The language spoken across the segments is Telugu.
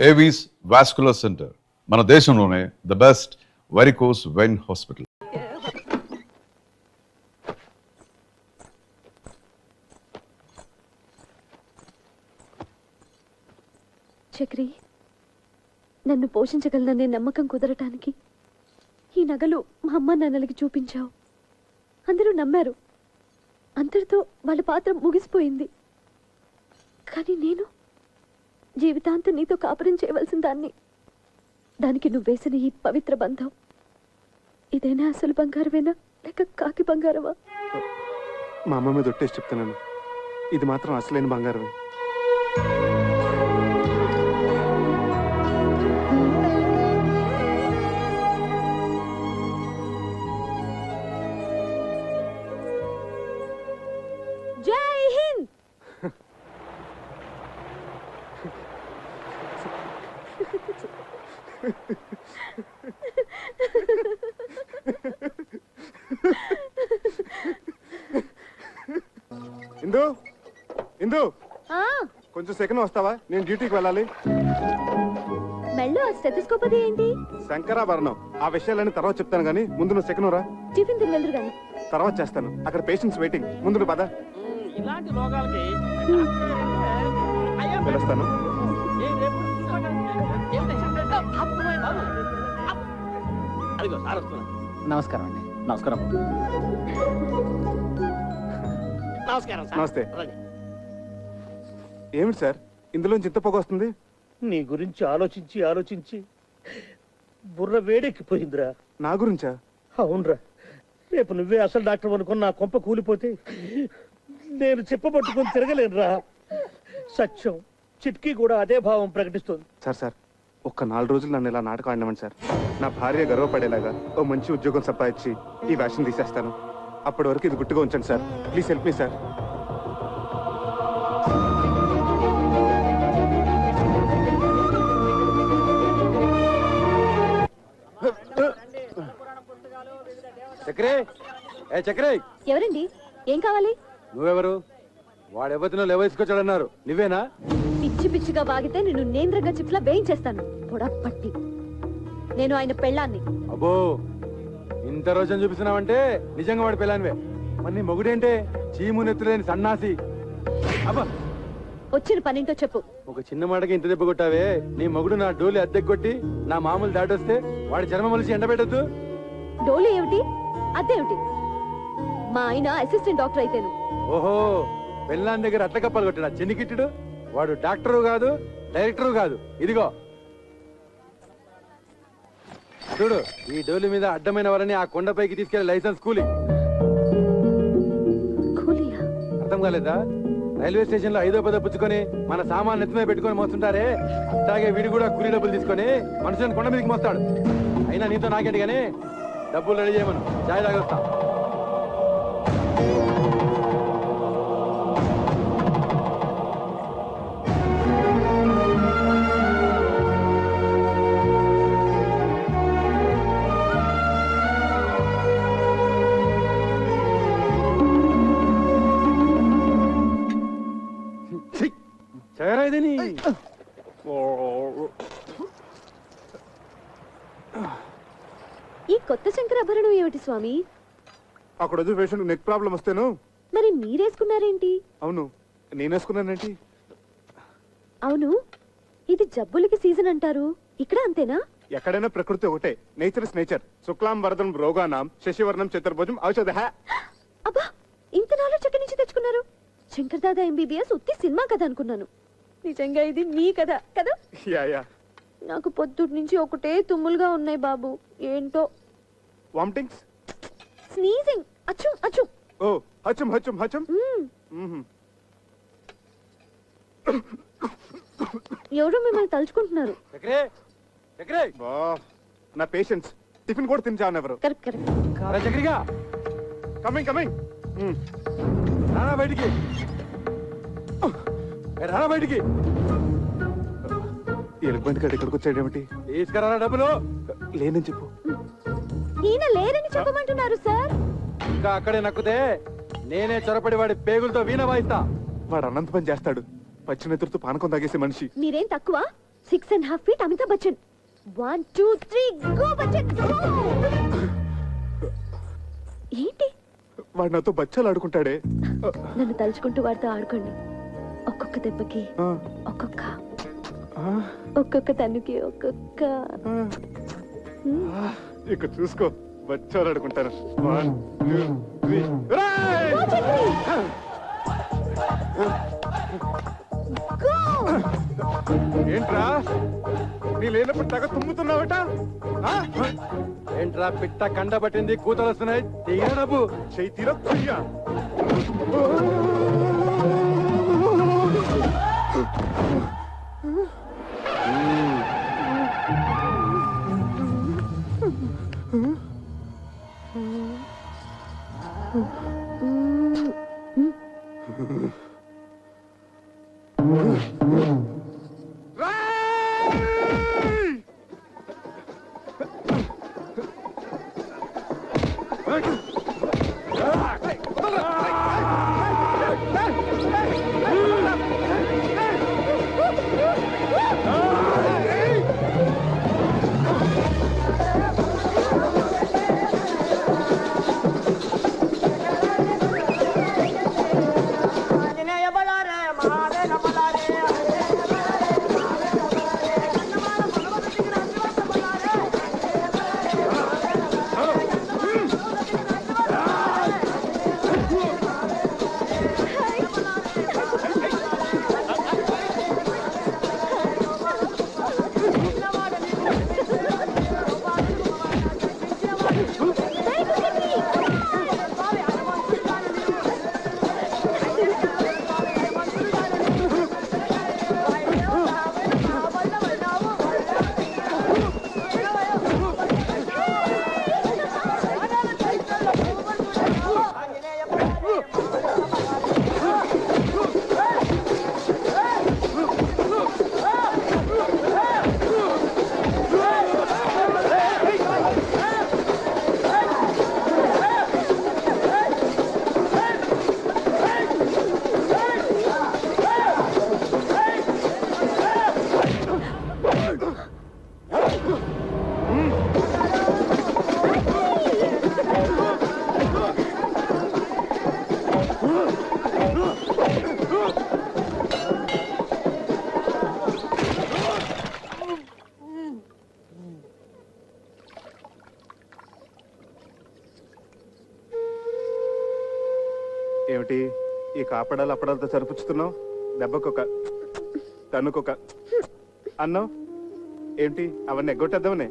ఏవీస్ వాస్కులర్ సెంటర్ మన దేశంలోనే the best varicose vein hospital. Chakri, నన్ను పోషించగలననే నమ్మకం కుదరటానికి ఈ నగలు మా అమ్మ నాన్నలకి చూపించావు. అందరూ నమ్మారు. అంతటితో వాళ్ళ పాత్ర ముగిసిపోయింది. కానీ నేను జీవితాంతం నీతో కాపురం చేయవలసిన దాన్ని. దానికి నువ్వు వేసిన ఈ పవిత్ర బంధం ఇదేనా అసలు బంగారమేనా లేక కాకి బంగారమా? మా అమ్మ మీద ఒట్టేసి చెప్తున్నాను, ఇది మాత్రం అసలైన బంగారమే. జై హింద్. ఇందు ఇందు కొంచెం సెకండ్ వస్తావా? నేను డ్యూటీకి వెళ్ళాలి. మెళ్ళో స్టెథోస్కోప్ అది ఏంటి? శంకరాభరణం. ఆ విషయాలన్నీ తర్వాత చెప్తాను గానీ ముందు నువ్వు సెకండ్ రా. టిఫిన్ తిని వెళ్దురు గాని. తర్వాత చేస్తాను. అక్కడ పేషెంట్స్ వెయిటింగ్. ముందు నువ్వు పద. ఇలాంటి రోగాలకి పిలుస్తాను. నమస్కారం అండి. నమస్కారం. నమస్కారం. నమస్తే. ఏమిటి సార్ ఇందులోంచి ఇంత పొగ వస్తుంది? నీ గురించి ఆలోచించి ఆలోచించి బుర్ర వేడెక్కిపోయిందిరా. నా గురించా? అవునరా. రేపు నువ్వే అసలు డాక్టర్ అనుకుని నా కొంప కూలిపోతే నేను చెప్పబట్టుకుని తిరగలేనురా. సత్యం చిట్కీ కూడా అదే భావం ప్రకటిస్తుంది. సార్ సార్ ఒక్క 4 రోజులు నన్ను ఇలా నాటకం ఆడినవండి సార్. నా భార్య గర్వపడేలాగా ఓ మంచి ఉద్యోగం సంపాదించి ఈ వేషం తీసేస్తాను. అప్పటి వరకు ఇది గుట్టుగా ఉంచండి sir. Please help me sir. చక్రే, ఏ చక్రే, ఎవరండి? ఏం కావాలి? నువ్వెవరు? వాడెవతినో లేవసుకొచ్చాడన్నారు, నువ్వేనా? పిచ్చి పిచ్చిగా వాగితే నిన్ను నేంద్రంగా చిప్లా వేయించేస్తాను. పొడప్పట్టి. నేను ఆయన పెళ్ళాన్ని. అబ్బో, ఇంత రోజున చూపిస్తున్నావంటే నిజంగా వాడి పెళ్ళానివే. మరి నీ మొగుడేంటే చీము నెత్తులేని సన్నాసి. అబ్బా, వచ్చిన పనింటో చెప్పు. ఒక చిన్న మాటకి ఇంత దెబ్బ కొట్టావే. నీ మొగుడు నా డోలి అద్దెకొట్టి నా మామూలు దాటొస్తే వాడి చర్మ మలిసి ఎండబెట్టద్దు. డోలు ఏమిటి, అదేమిటి? మా ఆయన అసిస్టెంట్ డాక్టర్ అయితేను. ఓహో, పెళ్ళాన్ దగ్గర అట్ల కప్పలు కొట్టాడా చెన్నికిట్టుడు? వాడు డాక్టరు కాదు, డైరెక్టరు కాదు. ఇదిగో చూడు, ఈ డోలి మీద అడ్డమైన వారిని ఆ కొండపైకి తీసుకెళ్లి లైసెన్స్ కూలి. అర్థం కాలేదా? రైల్వే స్టేషన్ లో 5వ 10వ పుచ్చుకొని మన సామాన్ నెత్తిమే పెట్టుకొని మోస్తుంటారే, అట్లాగే వీడు కూడా కూలీ డబ్బులు తీసుకొని మనుషులను కొండ మీదకి మోస్తాడు. అయినా నీతో నాకేంటి గానీ డబ్బులు రెడీ చేయమను, చాయ్ తాగొస్తా. ఈ కొత్త శంకరాభరణం ఏమిటి స్వామి? అక్కడ వచ్చి పేషెంట్ నెక్ ప్రాబ్లం వస్తేను. మరి మీరేసుకున్నారేంటి? అవును, నేనేసుకున్నానేంటి? అవును, ఇది జబ్బులకి సీజన్ అంటారు, ఇక్కడ అంతేనా? ఎక్కడైనా ప్రకృతి ఒకటే. Nature is nature. శుక్లాం వరదం రోగానాం శశివర్ణం చతుర్భుజం ఔషధ. అబ్బా, ఇంత నాలెడ్జ్ ఎక్కడి నుంచి తెచ్చుకున్నారు? శంకర్ దాదా ఎంబీబీఎస్ ఉత్తి సినిమా కథ అనుకున్నాను. నిజంగా ఇది మీ కథ కదా? నాకు పొద్దుటి నుంచి ఒకటే తుమ్ములుగా ఉన్నాయి బాబు. ఏంటో వామిటింగ్స్, స్నీజింగ్, అచ్చుం అచ్చుం. ఓ హచం హచం హచం. ఎవరో మిమ్మల్ని తలుచుకుంటున్నారు. నా పేషెంట్స్ టిఫిన్ కూడా తినిచాను ఎవరు. Correct correct. చక్రిగా కమింగ్ కమింగ్. రానా బయటికి, రానా బయటికి. ఎలుగుబంటి కాడ ఇక్కడికి వచ్చాడేమిటి? తీసుకురా డబ్బులు. లేనని చెప్పు. ఈయన లేరని చెప్పమంటున్నారు సార్. ఇంకా అక్కడే నక్కుతే నేనే చొరపడి వాడి పేగులతో వీణ వాయిస్తా. వాడు అనంత పని చేస్తాడు. పచ్చి నెత్తురుతో పానకం తాగేసే మనిషి. మీరేం తక్కువ? 6.5 feet Amitabh Bachchan. 1 2 3 go Bachchan go. ఏంటి వాడు నాతో బచ్చాలు ఆడుకుంటాడే. నన్ను తలుచుకుంటూ వాడితో ఆడుకోండి. ఒక్కొక్క దెబ్బకి ఆ, ఒక్కొక్క ఆ, ఒక్కొక్క తన్నుకి ఒక్కొక్క. ఆ, ఇక చూసుకో బచ్చాలు ఆడుకుంటాను. 1 2 3 రేయ్! Go Chakri go. ఏంట్రా నీ లేనప్పుడు తెగ తుమ్ముతున్నావట? ఆ? ఏంట్రా పిట్ట కండ పట్టింది, కూతలు వస్తున్నాయి, దిగిన డబ్బు. చెయ్యి తీరా కుయ్యా. ఏమిటి ఈ కాపడాలు అప్పడాలతో సరిపుచ్చుతున్నావు? దెబ్బకొక తన్నుకొక అన్నావు ఏంటి? అవన్నీ ఎగ్గొట్టేద్దామనే.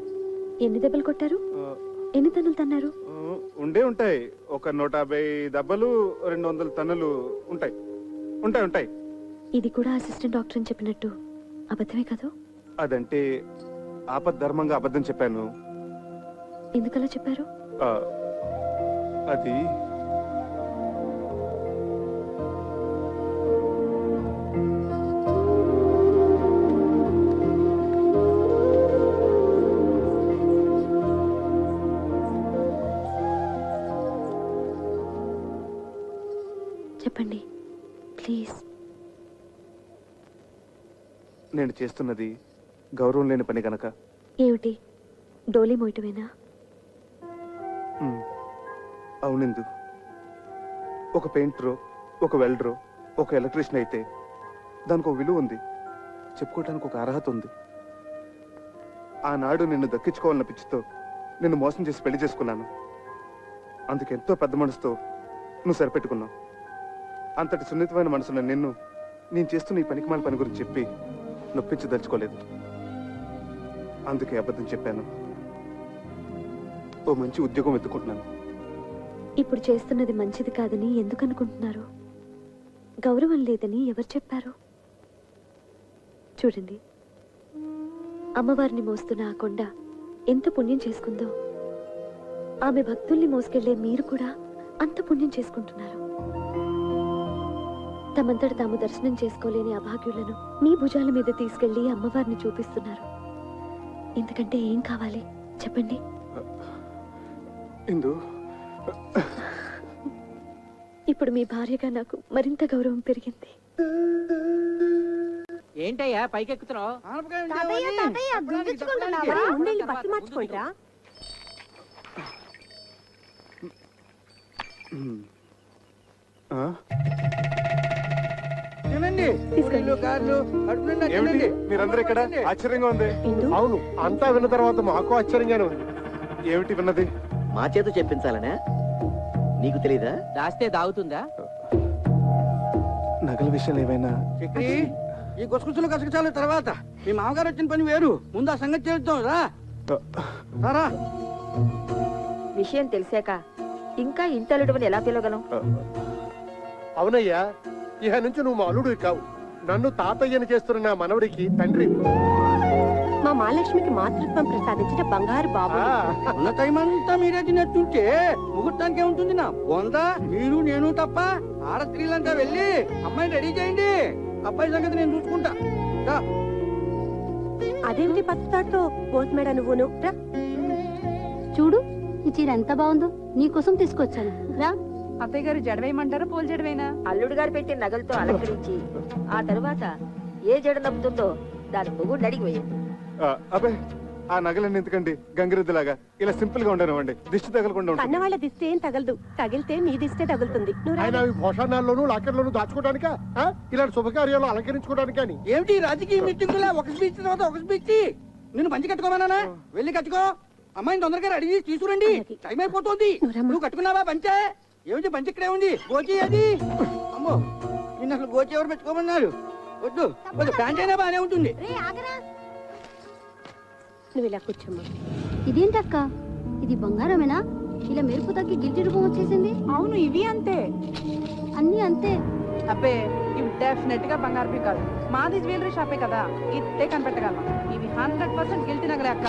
ఎన్ని దెబ్బలు కొట్టారు? ఎన్ని తన్నులు తన్నారు? ఉండే ఉంటాయి. ఒక 150 దెబ్బలు, 200 తన్నులు ఉంటాయి. ఉంటాయి ఉంటాయి. ఇది కూడా అసిస్టెంట్ డాక్టర్ అని చెప్పినట్టు అబద్ధమే కదా? అదంటే ఆపద్ధర్మంగా అబద్ధం చెప్పాను. ఎందుకలా చెప్పారు? ఆ, అది చెప్పండి ప్లీజ్. నేను చేస్తున్నది గౌరవం లేని పని గనక. ఏమిటి డోలీ మోయటమేనా? అవునిందు, ఒక పెయింటరో, ఒక వెల్డరో, ఒక ఎలక్ట్రీషియన్ అయితే దానికి ఒక విలువ ఉంది, చెప్పుకోవడానికి ఒక అర్హత ఉంది. ఆనాడు నిన్ను దక్కించుకోవాలన్న పిచ్చితో నిన్ను మోసం చేసి పెళ్లి చేసుకున్నాను. అందుకెంతో పెద్ద మనసుతో నువ్వు సరిపెట్టుకున్నావు. అంతటి సున్నితమైన మనసున్న నిన్ను నేను చేస్తున్న ఈ పనికిమాల పని గురించి చెప్పి నొప్పించదలుచుకోలేదు. అందుకే అబద్ధం చెప్పాను. ఓ మంచి ఉద్యోగం వెతుకుంటున్నాను. ఇప్పుడు చేస్తున్నది మంచిది కాదని ఎందుకు అనుకుంటున్నారు? గౌరవం లేదని ఎవరు చెప్పారు? చూడండి, అమ్మవారిని మోస్తున్న ఆ కొండ ఎంత పుణ్యం చేసుకుందో, ఆమె భక్తుల్ని మోసుకెళ్లే మీరు కూడా అంత పుణ్యం చేసుకుంటున్నారు. తమంతట తాము దర్శనం చేసుకోలేని అభాగ్యులను మీ భుజాల మీద తీసుకెళ్లి అమ్మవారిని చూపిస్తున్నారు. ఎందుకంటే ఏం కావాలి చెప్పండి? ఇందు, ఇప్పుడు మీ భార్యగా నాకు మరింత గౌరవం పెరిగింది. ఏంటయ్యా పైకెక్కుతున్నావు? బస్సు మార్చుకోండిరా. ఆ? తినండి పూరీలు, గారెలు, కడుపు నిండా ఏమిటి తినండి. మీరందరూ ఇక్కడ? ఆశ్చర్యంగా ఉంది. అవును, అంతా విన్న తర్వాత మాకు ఆశ్చర్యంగానే ఉంది. ఏమిటి విన్నది? మా చేత చెప్పించాలనే నీకు తెలీదా? దాస్తే దాగుతుందా? నగల విషయాలు ఏమైనా? చక్రి, ఈ గుసగుసలు గసగసాలు తర్వాత మీ మామగారు వచ్చిన పని వేరు. ముందు ఆ సంగతి చేద్దాం రా. రారా. విషయం తెలిసాక ఇంకా ఇంటలుడవని ఎలా పిలవగలం? అవునయ్యా, ఇహ నుంచి నువ్వు మా అల్లుడు కావు, నన్ను తాతయ్యని చేస్తున్న నా మనవడికి తండ్రి. మా మహాలక్ష్మికి మాతృత్వం ప్రసాదించిన బంగారు బాబు. ఉన్న టైం అంతా మీరే తినేస్తుంటే ముహూర్తానికి ఏముంటుంది నా బొందా? మీరు నేను తప్ప ఆడ స్త్రీలంతా వెళ్ళి అమ్మాయిని రెడీ చేయండి. అబ్బాయి సంగతి నేను చూసుకుంటా. రా. అదేమిటి పట్టుతాడుతో పోతుమేడ నువ్వును రా. చూడు, ఈ చీర ఎంత బాగుందో, నీకోసం తీసుకొచ్చాను రా. అత్తయ్య గారు జడవేయమంటారా పూల జడవేనా? అల్లుడు గారు పెట్టిన నగలతో అలంకరించి ఆ తరువాత ఏ జడ నప్పుతుందో దాని మొగుడు అడిగి వేయండి. అబ్బే, ఆ నగలన్నీ ఎందుకండి గంగిరెద్దులాగా? ఇలా సింపుల్ గా ఉండనివ్వండి, దిష్టి తగలకుండా ఉంటుంది. కన్నవాళ్ళ దిష్టి ఏం తగలదు, తగిలితే నీ దిష్టే తగులుతుంది. ఆయన భోషణాల్లోనూ లాకర్లోనూ దాచుకోవడానికా, ఇలాంటి శుభకార్యాలు అలంకరించుకోవడానికా? ఏమిటి రాజకీయ మీటింగులా? ఒక స్పీచ్ తర్వాత ఒక స్పీచ్. నిన్ను పంచి కట్టుకోమన్నానా? వెళ్ళి కట్టుకో. అమ్మాయిని తొందరగా రెడీ చేసి తీసుకురండి, టైం అయిపోతుంది. నువ్వు కట్టుకున్నావా పంచే? ఏమిటి పంచి ఇక్కడే ఉంది, గోచి అది. అమ్మో, నిన్ను అసలు గోచి ఎవరు పెట్టుకోమన్నారు? వద్దు వద్దు, ప్యాంట్ అయినా బాగానే ఉంటుంది. నువ్వు ఇలా కూర్చోమ్మా. ఇదేంటక్క, ఇది బంగారమేనా? ఇలా మెరుపు తగ్గి గిల్టి రూపం వచ్చేసింది. అవును, ఇవి అంతే. అన్ని అంతే. అబ్బే, ఇవి డెఫినెట్ గా బంగారు కాదు. మాది జ్యువెలరీ షాపే కదా, ఇట్టే కనిపెట్టగలం. ఇవి 100% గిల్టీ నగలే అక్క.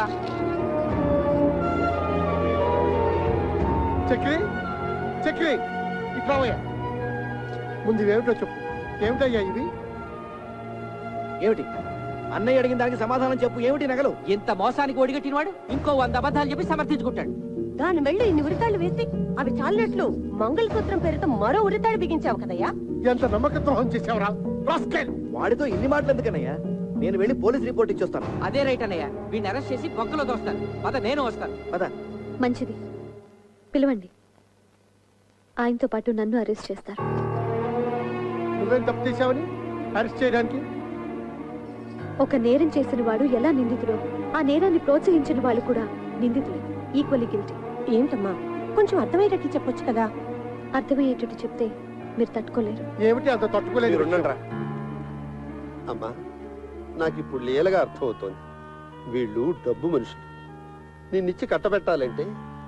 చక్రి, చక్రి, ఇట్లావయ్యా. ముందు ఇవేమిటో చెప్పు. ఏమిటయ్యా ఇవి? ఏమిటి అన్నయ్య అడిగిన దానికి సమాధానం చెప్పు. ఏమిటి నగలు? ఇంత మోసానికి ఒడిగట్టినవాడు ఇంకో 100 అబద్ధాలు చెప్పి సమర్థించుకుంటాడు. దాని వెళ్ళి ఇన్ని ఉరితాళ్ళు వేసి అవి చాలినట్లు మంగళసూత్రం పేరుతో మరో ఉరితాడు బిగించావు కదయ్యా. ఎంత నమ్మక ద్రోహం చేసావురా రాస్కెల్. వాడితో ఇన్ని మాటలు ఎందుకన్నయ్యా? నేను వెళ్ళి పోలీస్ రిపోర్ట్ ఇచ్చొస్తాను. అదే రైట్ అన్నయ్య, వీడిని అరెస్ట్ చేసి బొక్కలో దోస్తాను. పద, నేను వస్తాను. పద. మంచిది, పిలవండి. ఆయనతో పాటు నన్ను అరెస్ట్ చేస్తారు. నువ్వేం తప్పు చేశావని అరెస్ట్ చేయడానికి? ఒక నేరం చేసిన వాడు ఎలా నిందితుడో, ఆ నేరాన్ని ప్రోత్సహించిన వాళ్ళు కూడా నిందితులే, ఈక్వల్లీ గిల్టీ. ఏంటమ్మా, కొంచెం అర్థమయ్యేటట్లు చెప్పొచ్చు కదా. అర్థమయ్యేటట్టు చెప్తే మీరు తట్టుకోలేరు. ఏమిటి అంత తట్టుకోలేదు? అమ్మా, నాకు ఇప్పుడు లీలగా అర్థమవుతోంది. వీళ్ళు డబ్బు మనుషులు. నిన్నిచ్చి కట్టబెట్టాలంటే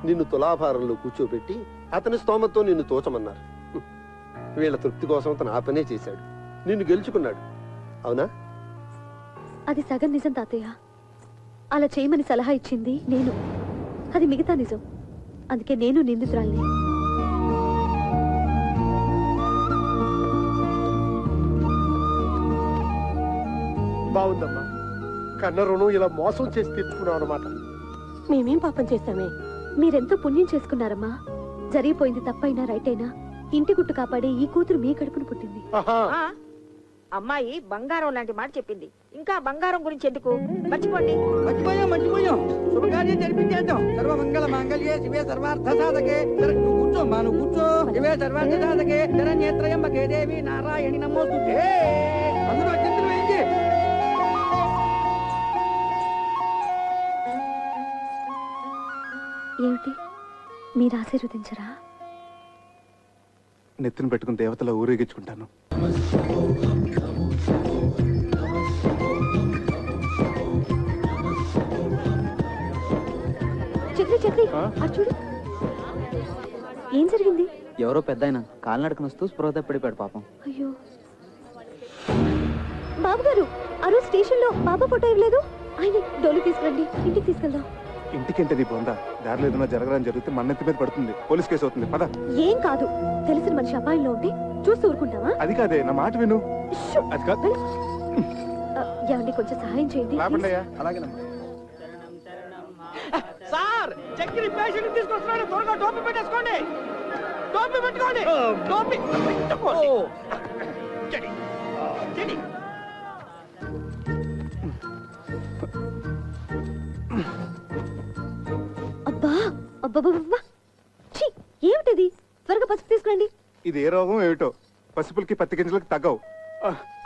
నిన్ను తులాభారంలో కూర్చోబెట్టి అతని స్తోమతో నిన్ను తోచమన్నారు. వీళ్ళ తృప్తి కోసం అతను ఆ పనే చేశాడు, నిన్ను గెలుచుకున్నాడు. అవునా? అది సగం నిజం తాతయ్య. అలా చేయమని సలహా ఇచ్చింది నేను, అది మిగతా నిజం. అందుకే నేను నిందితురాల్ని. బాగుందమ్మా, కన్న రుణం ఇలా మోసం చేసి తెచ్చుకున్నావు అనమాట. మేమేం పాపం చేశామే? మీరెంతో పుణ్యం చేసుకున్నారమ్మా. జరిగిపోయింది తప్పైనా రైట్ అయినా ఇంటి గుట్టు కాపాడే ఈ కూతురు మీ కడుపును పుట్టింది. అమ్మాయి బంగారం లాంటి మాట చెప్పింది. ఇంకా బంగారం గురించి ఎందుకు? మర్చిపోండి. మర్చిపోయాం. శుభకార్యం జరిపించేద్దాం. సర్వమంగళ మాంగళ్యే శివే సర్వార్థ సాధకే. నువ్వు కూర్చోమ్మా, నువ్వు కూర్చో. శివే సర్వార్థ సాధకే శరణ్యేత్రయంబకే దేవి నారాయణి నమోస్తుతే. అందరూ అత్యంతలు వేయించి. ఏమిటి, మీరు ఆశీర్వదించరా? నెత్తిన పెట్టుకుని దేవతల ఊరేగించుకుంటాను. చక్రి చక్రి, అటు చూడు. ఏం జరిగింది? ఎవరో పెద్ద ఆయన కాలినడకను వస్తూ స్పృహ తప్పిడిపోయాడు పాపం. అయ్యో బాబు గారు, ఆ రోజు స్టేషన్ లో బాబా ఫోటో ఇవ్వలేదు. ఆయన డోలు తీసుకురండి, ఇంటికి తీసుకెళ్దాం. ఇంటికంటే నీ బొంద. దారిలో ఏదైనా జరగడానికి జరిగితే మన నెత్తి మీద పడుతుంది, పోలీస్ కేసు అవుతుంది. పద. ఏం కాదు, తెలిసిన మనిషి అపాయంలో ఉంటే చూసి ఊరుకుంటావా? అది కాదే, నా మాట విను. షూ. అది కాదు. ఏమండి, కొంచెం సహాయం చేయండి. లాభండియా. అలాగేనమ్మా. సార్, చక్రి పేషెంట్ తీసుకొస్తున్నాడు. త్వరగా టోపీ పెట్టేసుకోండి. టోపీ పెట్టుకోండి. టోపీ పెట్టుకోండి. చెడి. చెడి. అబ్బబ్బబ్బా! ఛీ, ఏమిటిది? త్వరగా పసుపు తీసుకురండి. ఇది ఏ రోగం ఏమిటో పసిపులకి పత్తి గింజలకు తగ్గవు.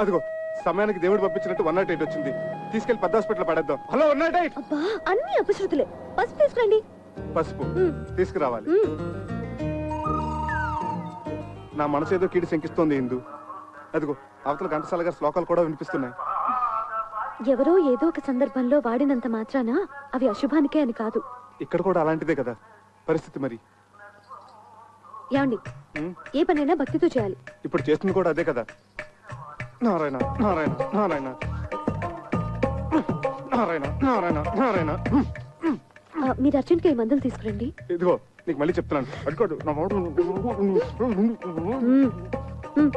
అదిగో సమయానికి దేవుడు పంపించినట్టు 108 వచ్చింది. తీసుకెళ్లి పెద్ద హాస్పిటల్ పడేద్దాం. హలో 108. అబ్బా, అన్ని అపశృతులే. పసుపు తీసుకురండి. పసుపు ఉమ్. తీసుకురావాలి. ఉమ్. నా మనసు ఏదో కీడి శంకిస్తోంది ఇందు. అదిగో అవతల ఘంటసాల గారి శ్లోకాలు కూడా వినిపిస్తున్నాయి. ఎవరో ఏదో ఒక సందర్భంలో వాడినంత మాత్రాన అవి అశుభానికే అని కాదు. ఇక్కడ కూడా అలాంటిదే కదా పరిస్థితి. మరి ఏమండి, ఉమ్, ఏ పనైనా భక్తితో చేయాలి. ఇప్పుడు చేస్తుంది కూడా అదే కదా. నారాయణ నారాయణ నారాయణ నారాయణ నారాయణ నారాయణ. మీరు అర్జెంట్గా ఈ మందులు తీసుకురండి. ఇదిగో నీకు మళ్ళీ చెప్తున్నాను. అడుకోడు నా మాట. ఉమ్. ఉమ్.